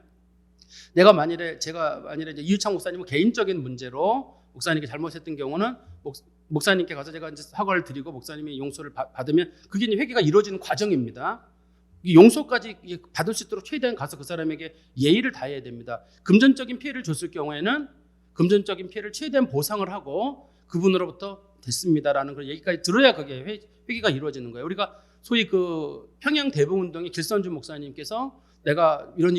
제가 만일에 이제 이유창 목사님은 개인적인 문제로 목사님께 잘못했던 경우는 목사님께 가서 제가 이제 사과를 드리고 목사님이 용서를 받으면 그게 이제 회개가 이루어지는 과정입니다. 이 용서까지 받을 수 있도록 최대한 가서 그 사람에게 예의를 다해야 됩니다. 금전적인 피해를 줬을 경우에는 금전적인 피해를 최대한 보상을 하고 그분으로부터 됐습니다라는 그 얘기까지 들어야 그게 회개가 이루어지는 거예요. 우리가 소위 그 평양 대북운동의 길선주 목사님께서 내가 이런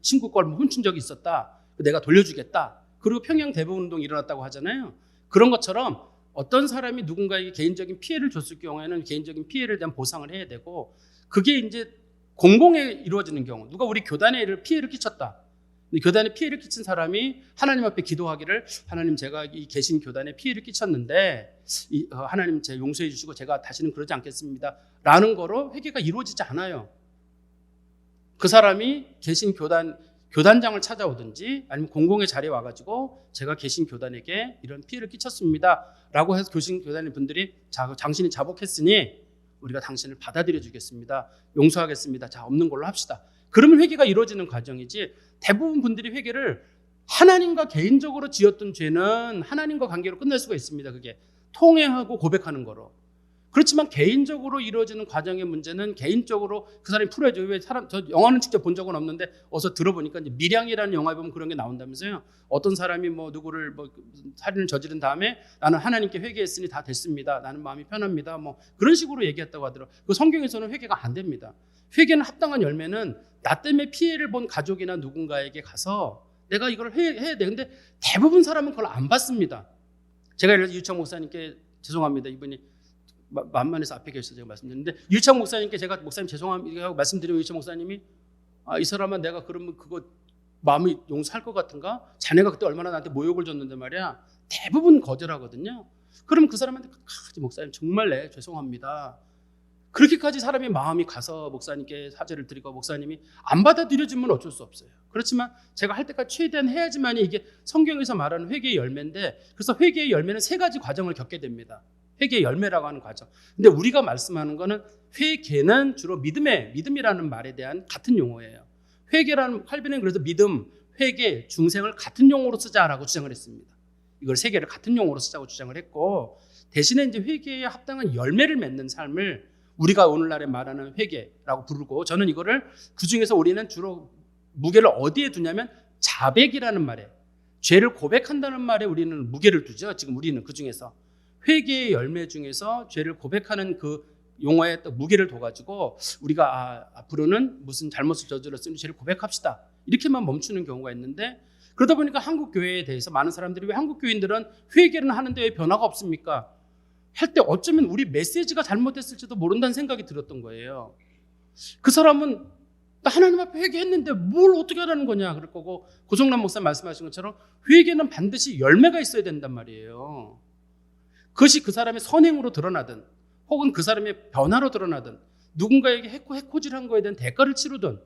친구 걸 훔친 적이 있었다. 내가 돌려주겠다. 그리고 평양 대북운동이 일어났다고 하잖아요. 그런 것처럼 어떤 사람이 누군가에게 개인적인 피해를 줬을 경우에는 개인적인 피해를 대한 보상을 해야 되고, 그게 이제 공공에 이루어지는 경우, 누가 우리 교단에 피해를 끼쳤다. 교단에 피해를 끼친 사람이 하나님 앞에 기도하기를, 하나님 제가 이 계신 교단에 피해를 끼쳤는데 하나님 제 용서해 주시고 제가 다시는 그러지 않겠습니다 라는 거로 회개가 이루어지지 않아요. 그 사람이 계신 교단장을 찾아오든지 아니면 공공의 자리에 와가지고 제가 계신 교단에게 이런 피해를 끼쳤습니다 라고 해서 교단의 분들이 당신이 자복했으니 우리가 당신을 받아들여 주겠습니다, 용서하겠습니다, 자 없는 걸로 합시다. 그러면 회개가 이루어지는 과정이지, 대부분 분들이 회개를 하나님과 개인적으로 지었던 죄는 하나님과 관계로 끝날 수가 있습니다. 그게 통회하고 고백하는 거로. 그렇지만 개인적으로 이루어지는 과정의 문제는 개인적으로 그 사람이 풀어줘요. 왜 저 영화는 직접 본 적은 없는데 어서 들어보니까 이제 밀양이라는 영화에 보면 그런 게 나온다면서요. 어떤 사람이 누구를 살인을 저지른 다음에 나는 하나님께 회개했으니 다 됐습니다, 나는 마음이 편합니다, 그런 식으로 얘기했다고 하더라고요. 그 성경에서는 회개가 안 됩니다. 회개는 합당한 열매는 나 때문에 피해를 본 가족이나 누군가에게 가서 내가 이걸 해야 돼. 근데 대부분 사람은 그걸 안 받습니다. 제가 예를 들어서 유창 목사님께 죄송합니다, 이분이 만만해서 앞에 계셔서 제가 말씀드렸는데, 유창 목사님께 제가 목사님 죄송합니다 말씀드리면 유창 목사님이 이 사람아 내가 그러면 그거 마음이 용서할 것 같은가? 자네가 그때 얼마나 나한테 모욕을 줬는데 말이야. 대부분 거절하거든요. 그러면 그 사람한테 목사님 정말 죄송합니다. 그렇게까지 사람의 마음이 가서 목사님께 사죄를 드리고 목사님이 안 받아들여지면 어쩔 수 없어요. 그렇지만 제가 할 때까지 최대한 해야지만이 이게 성경에서 말하는 회개의 열매인데, 그래서 회개의 열매는 세 가지 과정을 겪게 됩니다. 회개의 열매라고 하는 과정. 근데 우리가 말씀하는 거는 회개는 주로 믿음이라는 말에 대한 같은 용어예요. 회개라는 칼빈은 그래서 믿음, 회개, 중생을 같은 용어로 쓰자라고 주장을 했습니다. 이걸 세 개를 같은 용어로 쓰자고 주장을 했고, 대신에 이제 회개에 합당한 열매를 맺는 삶을 우리가 오늘날에 말하는 회개라고 부르고, 저는 이거를 그 중에서 우리는 주로 무게를 어디에 두냐면 자백이라는 말에, 죄를 고백한다는 말에 우리는 무게를 두죠. 지금 우리는 그 중에서 회개의 열매 중에서 죄를 고백하는 그 용어에 또 무게를 둬가지고 우리가 앞으로는 무슨 잘못을 저질렀으니 죄를 고백합시다 이렇게만 멈추는 경우가 있는데, 그러다 보니까 한국 교회에 대해서 많은 사람들이 왜 한국 교인들은 회개는 하는데 왜 변화가 없습니까? 할 때 어쩌면 우리 메시지가 잘못됐을지도 모른다는 생각이 들었던 거예요. 그 사람은 나 하나님 앞에 회개했는데 뭘 어떻게 하라는 거냐 그럴 거고, 고성남 목사 말씀하신 것처럼 회개는 반드시 열매가 있어야 된단 말이에요. 그것이 그 사람의 선행으로 드러나든 혹은 그 사람의 변화로 드러나든 누군가에게 해코지한 거에 대한 대가를 치르든,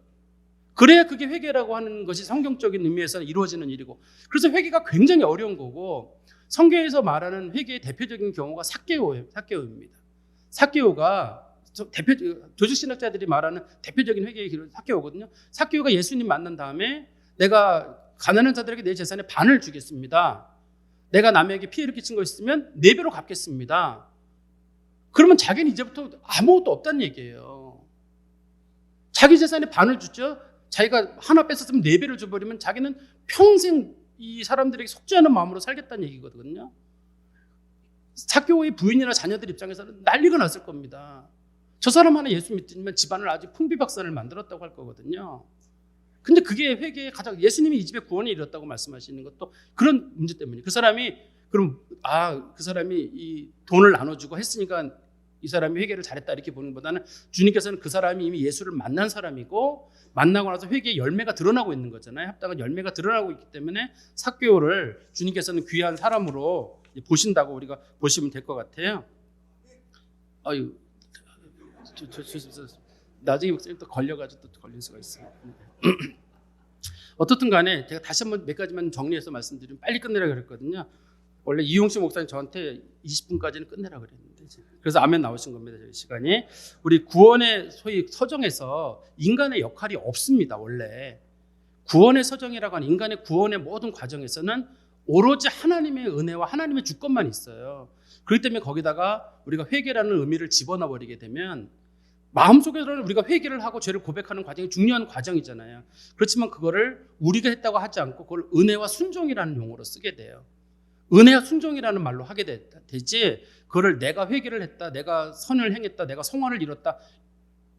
그래야 그게 회개라고 하는 것이 성경적인 의미에서는 이루어지는 일이고, 그래서 회개가 굉장히 어려운 거고, 성경에서 말하는 회개의 대표적인 경우가 삭개오입니다. 삭개오가 조직신학자들이 말하는 대표적인 회개의 기록 삭개오거든요. 삭개오가 예수님 만난 다음에 내가 가난한 자들에게 내 재산의 반을 주겠습니다. 내가 남에게 피해를 끼친 거 있으면 4배로 갚겠습니다. 그러면 자기는 이제부터 아무것도 없다는 얘기예요. 자기 재산의 반을 주죠. 자기가 하나 뺏었으면 4배를 줘버리면 자기는 평생 이 사람들에게 속죄하는 마음으로 살겠다는 얘기거든요. 삭개오의 부인이나 자녀들 입장에서는 난리가 났을 겁니다. 저 사람 하나 예수 믿지만 집안을 아주 풍비박산을 만들었다고 할 거거든요. 근데 그게 회개의 가장, 예수님이 이 집에 구원이 이뤘다고 말씀하시는 것도 그런 문제 때문이에요. 그 사람이 이 돈을 나눠주고 했으니까 이 사람이 회개를 잘했다 이렇게 보는 것보다는 주님께서는 그 사람이 이미 예수를 만난 사람이고 만나고 나서 회개의 열매가 드러나고 있는 거잖아요. 합당한 열매가 드러나고 있기 때문에 삭개오를 주님께서는 귀한 사람으로 보신다고 우리가 보시면 될 것 같아요. 나중에 목사님 또 걸려가지고 또 걸릴 수가 있어요. 어떻든 간에 제가 다시 한번 몇 가지만 정리해서 말씀드리면 빨리 끝내라 그랬거든요. 원래 이용식 목사님 저한테 20분까지는 끝내라 그랬는데, 그래서 아멘 나오신 겁니다. 저희 시간이. 우리 구원의 소위 서정에서 인간의 역할이 없습니다. 원래 구원의 서정이라고 하는 인간의 구원의 모든 과정에서는 오로지 하나님의 은혜와 하나님의 주권만 있어요. 그렇기 때문에 거기다가 우리가 회개라는 의미를 집어넣어 버리게 되면 마음속에서는 우리가 회개를 하고 죄를 고백하는 과정이 중요한 과정이잖아요. 그렇지만 그거를 우리가 했다고 하지 않고 그걸 은혜와 순종이라는 용어로 쓰게 돼요. 은혜와 순종이라는 말로 하게 되지, 그거를 내가 회개를 했다, 내가 선을 행했다, 내가 성화를 이뤘다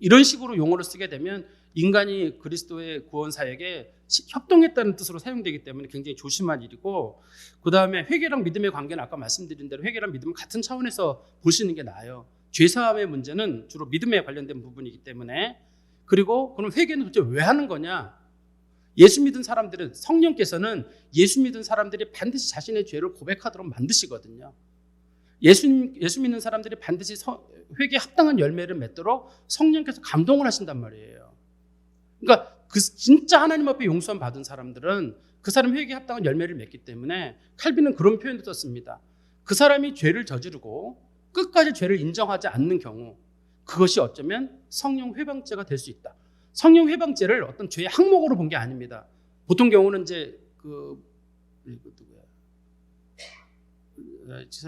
이런 식으로 용어를 쓰게 되면 인간이 그리스도의 구원 사역에 협동했다는 뜻으로 사용되기 때문에 굉장히 조심할 일이고, 그 다음에 회개랑 믿음의 관계는 아까 말씀드린 대로 회개랑 믿음은 같은 차원에서 보시는 게 나아요. 죄사함의 문제는 주로 믿음에 관련된 부분이기 때문에. 그리고 그럼 회개는 도대체 왜 하는 거냐? 예수 믿은 사람들은, 성령께서는 예수 믿은 사람들이 반드시 자신의 죄를 고백하도록 만드시거든요. 예수 믿는 사람들이 반드시 회개에 합당한 열매를 맺도록 성령께서 감동을 하신단 말이에요. 그러니까 진짜 하나님 앞에 용서함 받은 사람들은 그 사람 회개에 합당한 열매를 맺기 때문에 칼빈은 그런 표현을 썼습니다. 그 사람이 죄를 저지르고 끝까지 죄를 인정하지 않는 경우, 그것이 어쩌면 성령 회방죄가 될 수 있다. 성령 회방죄를 어떤 죄의 항목으로 본 게 아닙니다. 보통 경우는 이제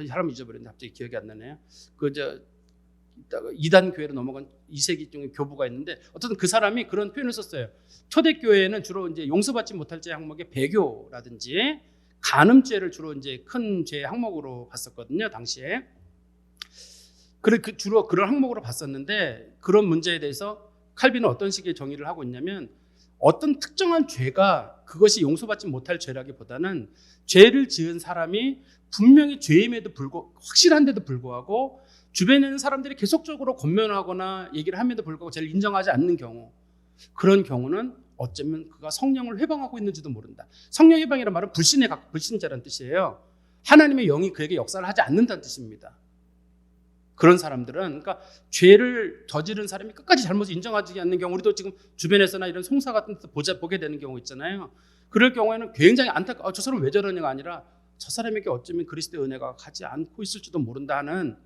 사람 잊어버렸는데 갑자기 기억이 안 나네요. 이따가 이단 교회로 넘어간 2세기 중에 교부가 있는데, 어쨌든 그 사람이 그런 표현을 썼어요. 초대교회는 주로 이제 용서받지 못할 죄 항목에 배교라든지 간음죄를 주로 이제 큰 죄 항목으로 봤었거든요, 당시에. 주로 그런 항목으로 봤었는데, 그런 문제에 대해서 칼빈은 어떤 식의 정의를 하고 있냐면, 어떤 특정한 죄가 그것이 용서받지 못할 죄라기보다는 죄를 지은 사람이 분명히 죄임에도 불구하고, 확실한데도 불구하고 주변에 있는 사람들이 계속적으로 권면하거나 얘기를 함에도 불구하고 죄를 인정하지 않는 경우, 그런 경우는 어쩌면 그가 성령을 회방하고 있는지도 모른다. 성령 회방이라는 말은 불신자라는 뜻이에요. 하나님의 영이 그에게 역사를 하지 않는다는 뜻입니다. 그런 사람들은, 그러니까 죄를 저지른 사람이 끝까지 잘못을 인정하지 않는 경우, 우리도 지금 주변에서나 이런 송사 같은 데서 보게 되는 경우 있잖아요. 그럴 경우에는 굉장히 저 사람 왜 저러냐가 아니라 저 사람에게 어쩌면 그리스도의 은혜가 가지 않고 있을지도 모른다 하는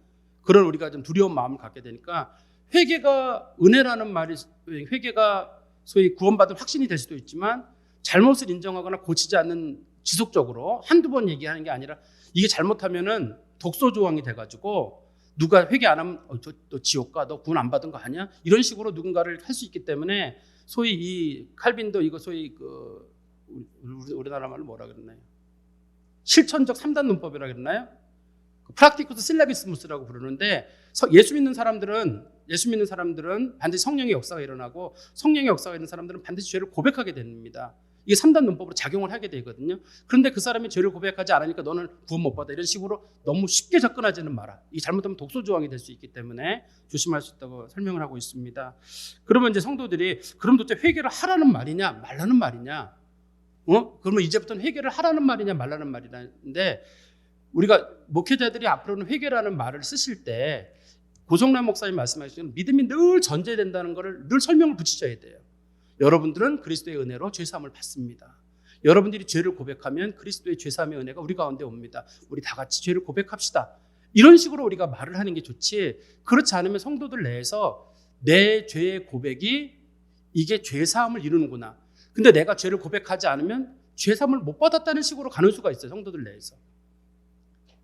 그런 우리가 좀 두려운 마음을 갖게 되니까, 회개가 은혜라는 말이, 회개가 소위 구원받은 확신이 될 수도 있지만 잘못을 인정하거나 고치지 않는, 지속적으로 한두 번 얘기하는 게 아니라, 이게 잘못하면은 독소 조항이 돼가지고 누가 회개 안 하면 너 지옥 가, 너 구원 안 받은 거 아니야? 이런 식으로 누군가를 할 수 있기 때문에, 소위 이 칼빈도 이거 소위 우리나라 말로 뭐라 그랬나요? 실천적 3단 논법이라 그랬나요? 프락티쿠스 실라비스무스라고 부르는데, 예수 믿는 사람들은 반드시 성령의 역사가 일어나고, 성령의 역사가 있는 사람들은 반드시 죄를 고백하게 됩니다. 이게 3단 논법으로 작용을 하게 되거든요. 그런데 그 사람이 죄를 고백하지 않으니까 너는 구원 못 받아, 이런 식으로 너무 쉽게 접근하지는 마라. 이게 잘못하면 독소 조항이 될 수 있기 때문에 조심할 수 있다고 설명을 하고 있습니다. 그러면 이제 성도들이, 그럼 도대체 회개를 하라는 말이냐 말라는 말이냐? 그러면 이제부터는 회개를 하라는 말이냐 말라는 말이냐인데, 우리가 목회자들이 앞으로는 회개라는 말을 쓰실 때 고성남 목사님 말씀하시는 믿음이 늘 전제된다는 것을 늘 설명을 붙이셔야 돼요. 여러분들은 그리스도의 은혜로 죄사함을 받습니다. 여러분들이 죄를 고백하면 그리스도의 죄사함의 은혜가 우리 가운데 옵니다. 우리 다 같이 죄를 고백합시다. 이런 식으로 우리가 말을 하는 게 좋지, 그렇지 않으면 성도들 내에서 내 죄의 고백이 이게 죄사함을 이루는구나, 근데 내가 죄를 고백하지 않으면 죄사함을 못 받았다는 식으로 가는 수가 있어요. 성도들 내에서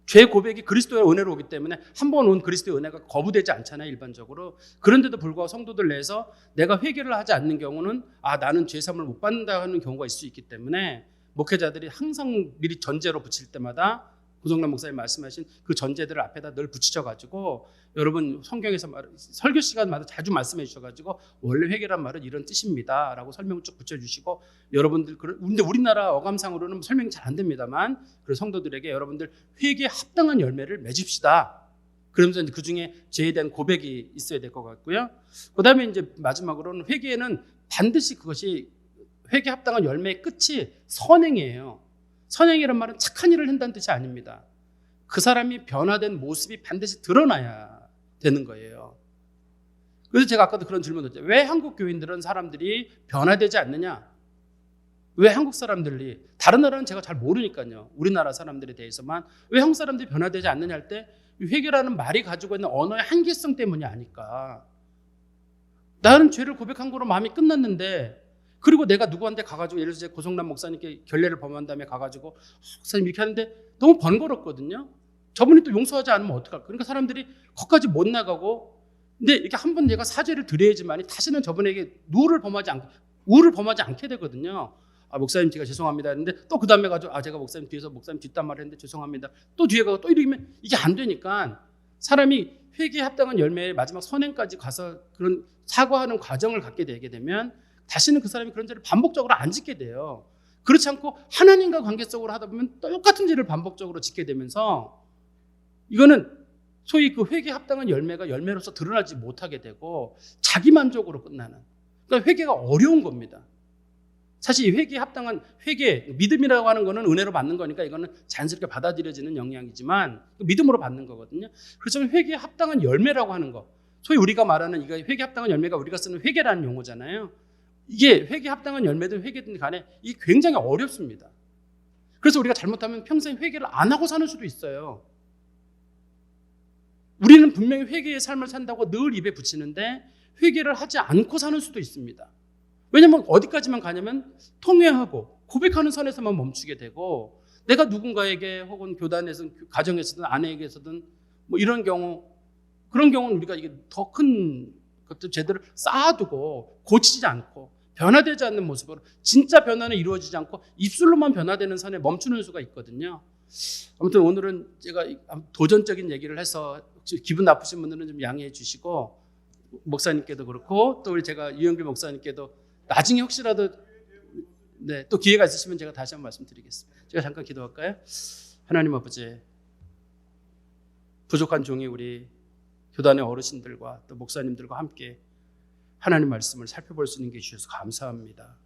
죄 고백이 그리스도의 은혜로 오기 때문에 한 번 온 그리스도의 은혜가 거부되지 않잖아요, 일반적으로. 그런데도 불구하고 성도들 내에서 내가 회개를 하지 않는 경우는 나는 죄사함을 못 받는다 하는 경우가 있을 수 있기 때문에, 목회자들이 항상 미리 전제로 붙일 때마다 고성남 목사님 말씀하신 그 전제들을 앞에다 늘 붙이셔가지고, 여러분 성경에서 설교 시간마다 자주 말씀해 주셔가지고 원래 회개란 말은 이런 뜻입니다 라고 설명을 쭉 붙여주시고, 여러분들, 근데 우리나라 어감상으로는 설명이 잘 안 됩니다만, 그 성도들에게 여러분들 회개에 합당한 열매를 맺읍시다. 그러면서 그 중에 죄에 대한 고백이 있어야 될 것 같고요. 그 다음에 이제 마지막으로는, 회개는 반드시 그것이, 회개에 합당한 열매의 끝이 선행이에요. 선행이란 말은 착한 일을 한다는 뜻이 아닙니다. 그 사람이 변화된 모습이 반드시 드러나야 되는 거예요. 그래서 제가 아까도 그런 질문을 했죠. 왜 한국 교인들은 사람들이 변화되지 않느냐? 왜 한국 사람들이, 다른 나라는 제가 잘 모르니까요, 우리나라 사람들에 대해서만, 왜 한국 사람들이 변화되지 않느냐 할 때, 회개라는 말이 가지고 있는 언어의 한계성 때문이 아닐까. 나는 죄를 고백한 거로 마음이 끝났는데, 그리고 내가 누구한테 가가지고, 예를 들어서 고성남 목사님께 결례를 범한 다음에 가가지고 목사님 이렇게 하는데 너무 번거롭거든요. 저분이 또 용서하지 않으면 어떡할까. 그러니까 사람들이 거기까지 못 나가고, 근데 이렇게 한 번 내가 사죄를 드려야지만이 다시는 저분에게 우를 범하지 않게 되거든요. 목사님 제가 죄송합니다 했는데, 또 그 다음에 가지고 제가 목사님 뒤에서 목사님 뒷담화를 했는데 죄송합니다, 또 뒤에 가고 또 이러면 이게 안 되니까, 사람이 회개에 합당한 열매의 마지막 선행까지 가서 그런 사과하는 과정을 갖게 되게 되면 다시는 그 사람이 그런 죄를 반복적으로 안 짓게 돼요. 그렇지 않고 하나님과 관계 속으로 하다 보면 똑같은 죄를 반복적으로 짓게 되면서 이거는 소위 그 회개에 합당한 열매가 열매로서 드러나지 못하게 되고 자기만족으로 끝나는, 그러니까 회개가 어려운 겁니다. 사실 이 회개에 합당한 회개, 믿음이라고 하는 거는 은혜로 받는 거니까 이거는 자연스럽게 받아들여지는 영향이지만 믿음으로 받는 거거든요. 그렇지만 회개에 합당한 열매라고 하는 거, 소위 우리가 말하는 이거 회개에 합당한 열매가 우리가 쓰는 회개라는 용어잖아요. 이게 회개에 합당한 열매든 회개든 간에 이게 굉장히 어렵습니다. 그래서 우리가 잘못하면 평생 회개를 안 하고 사는 수도 있어요. 우리는 분명히 회개의 삶을 산다고 늘 입에 붙이는데 회개를 하지 않고 사는 수도 있습니다. 왜냐하면 어디까지만 가냐면 통회하고 고백하는 선에서만 멈추게 되고, 내가 누군가에게 혹은 교단에서든 가정에서든 아내에게서든 뭐 이런 경우, 그런 경우는 우리가 이게 더 큰 것들 제대로 쌓아두고 고치지 않고 변화되지 않는 모습으로 진짜 변화는 이루어지지 않고 입술로만 변화되는 선에 멈추는 수가 있거든요. 아무튼 오늘은 제가 도전적인 얘기를 해서 기분 나쁘신 분들은 좀 양해해 주시고, 목사님께도 그렇고 또 우리 제가 유영길 목사님께도 나중에 혹시라도 또 기회가 있으시면 제가 다시 한번 말씀드리겠습니다. 제가 잠깐 기도할까요? 하나님 아버지, 부족한 종이 우리 교단의 어르신들과 또 목사님들과 함께 하나님 말씀을 살펴볼 수 있는 게 주셔서 감사합니다.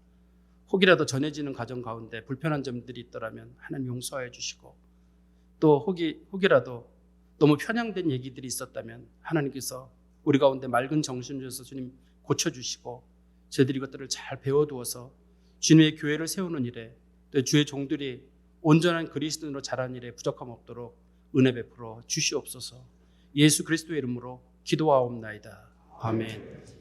혹이라도 전해지는 가정 가운데 불편한 점들이 있더라면 하나님 용서하여 주시고, 또 혹이라도 너무 편향된 얘기들이 있었다면 하나님께서 우리 가운데 맑은 정신 주셔서 주님 고쳐주시고, 저희들이 이것들을 잘 배워두어서 주님의 교회를 세우는 일에, 또 주의 종들이 온전한 그리스도인으로 자라는 일에 부족함 없도록 은혜 베풀어 주시옵소서. 예수 그리스도의 이름으로 기도하옵나이다. 아멘.